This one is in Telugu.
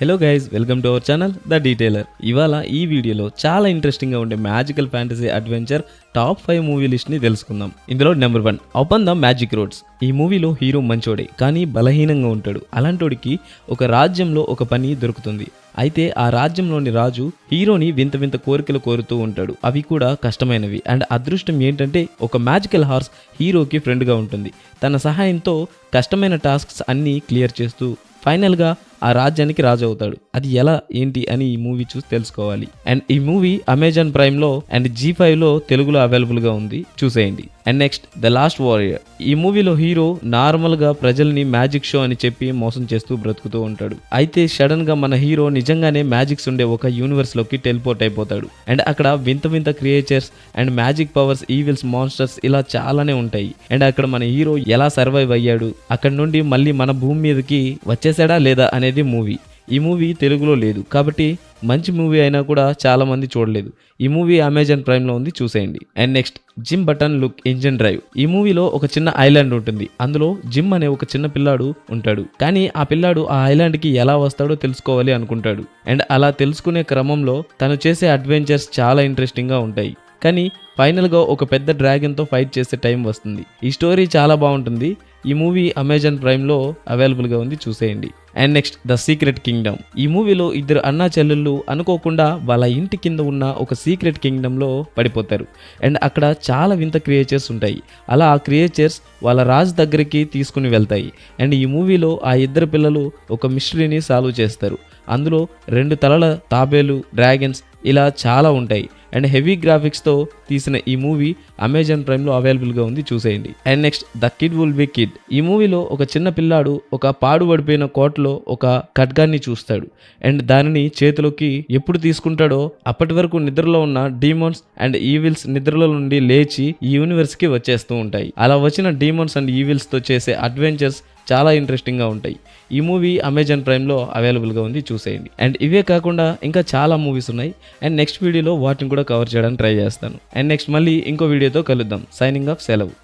Hello guys, welcome to our channel the detailer. ఇవాళ ఈ వీడియోలో చాలా ఇంట్రెస్టింగ్గా ఉండే magical fantasy adventure top 5 movie లిస్ట్ని తెలుసుకుందాం. ఇందులో number 1 open the magic roads. ఈ మూవీలో హీరో మంచోడే కానీ బలహీనంగా ఉంటాడు. అలాంటోడికి ఒక రాజ్యంలో ఒక పని దొరుకుతుంది. అయితే ఆ రాజ్యంలోని రాజు హీరోని వింత వింత కోరికలు కోరుతూ ఉంటాడు. అవి కూడా కష్టమైనవి. అండ్ అదృష్టం ఏంటంటే ఒక మ్యాజికల్ హార్స్ హీరోకి ఫ్రెండ్గా ఉంటుంది. తన సహాయంతో కష్టమైన టాస్క్స్ అన్నీ క్లియర్ చేస్తూ ఫైనల్గా ఆ రాజ్యానికి రాజు అవుతాడు. అది ఎలా ఏంటి అని ఈ మూవీ చూసి తెలుసుకోవాలి. అండ్ ఈ మూవీ అమెజాన్ ప్రైమ్లో అండ్ G5లో తెలుగులో అవైలబుల్గా ఉంది, చూసేయండి. And next the last warrior. ఈ మూవీలో హీరో నార్మల్గా ప్రజల్ని మ్యాజిక్ షో అని చెప్పి మోసం చేస్తూ బ్రతుకుతూ ఉంటాడు. అయితే సడన్గా మన హీరో నిజంగానే మ్యాజిక్స్ ఉండే ఒక యూనివర్స్లోకి టెలిపోర్ట్ అయిపోతాడు. అండ్ అక్కడ వింత వింత creatures and magic powers, evils, monsters ఇలా చాలానే ఉంటాయి. అండ్ అక్కడ మన హీరో ఎలా సర్వైవ్ అయ్యాడు, అక్కడ నుండి మళ్ళీ మన భూమి మీదకి వచ్చేసాడా లేదా అనేది మూవీ. ఈ మూవీ తెలుగులో లేదు కాబట్టి మంచి మూవీ అయినా కూడా చాలా మంది చూడలేదు. ఈ మూవీ అమెజాన్ ప్రైమ్లో ఉంది, చూసేయండి. And next gym button look engine drive. ఈ మూవీలో ఒక చిన్న ఐలాండ్ ఉంటుంది. అందులో జిమ్ అనే ఒక చిన్న పిల్లాడు ఉంటాడు. కానీ ఆ పిల్లాడు ఆ ఐలాండ్కి ఎలా వస్తాడో తెలుసుకోవాలి అనుకుంటాడు. అండ్ అలా తెలుసుకునే క్రమంలో తను చేసే అడ్వెంచర్స్ చాలా ఇంట్రెస్టింగ్గా ఉంటాయి. కానీ ఫైనల్గా ఒక పెద్ద డ్రాగన్తో ఫైట్ చేసే టైం వస్తుంది. ఈ స్టోరీ చాలా బాగుంటుంది. ఈ మూవీ అమెజాన్ ప్రైమ్లో అవైలబుల్గా ఉంది, చూసేయండి. And next the secret Kingdom. ఈ మూవీలో ఇద్దరు అన్నా చెల్లెళ్ళు అనుకోకుండా వాళ్ళ ఇంటి కింద ఉన్న ఒక సీక్రెట్ కింగ్డమ్లో పడిపోతారు. అండ్ అక్కడ చాలా వింత క్రియేచర్స్ ఉంటాయి. అలా ఆ క్రియేచర్స్ వాళ్ళ రాజు దగ్గరికి తీసుకుని వెళ్తాయి. అండ్ ఈ మూవీలో ఆ ఇద్దరు పిల్లలు ఒక మిస్టరీని సాల్వ్ చేస్తారు. అందులో 2 తలల తాబేలు, డ్రాగన్స్ ఇలా చాలా ఉంటాయి. అండ్ హెవీ గ్రాఫిక్స్తో తీసిన ఈ మూవీ అమెజాన్ ప్రైమ్లో అవైలబుల్గా ఉంది, చూసేయండి. And next the kid will be kid. ఈ మూవీలో ఒక చిన్న పిల్లాడు ఒక పాడుపడిపోయిన కోటలో ఒక ఖడ్గాన్ని చూస్తాడు. అండ్ దానిని చేతిలోకి ఎప్పుడు తీసుకుంటాడో అప్పటి వరకు నిద్రలో ఉన్న డీమోన్స్ అండ్ ఈవిల్స్ నిద్రలో నుండి లేచి ఈ యూనివర్స్కి వచ్చేస్తూ ఉంటాయి. అలా వచ్చిన డీమోన్స్ అండ్ ఈవిల్స్తో చేసే అడ్వెంచర్స్ చాలా ఇంట్రెస్టింగ్గా ఉంటాయి. ఈ మూవీ అమెజాన్ ప్రైమ్లో అవైలబుల్గా ఉంది, చూసేయండి. అండ్ ఇవే కాకుండా ఇంకా చాలా మూవీస్ ఉన్నాయి. అండ్ నెక్స్ట్ వీడియోలో వాటిని కూడా కవర్ చేయడానికి ట్రై చేస్తాను. అండ్ నెక్స్ట్ మళ్ళీ ఇంకో వీడియోతో కలుద్దాం. సైనింగ్ ఆఫ్, సెలవు.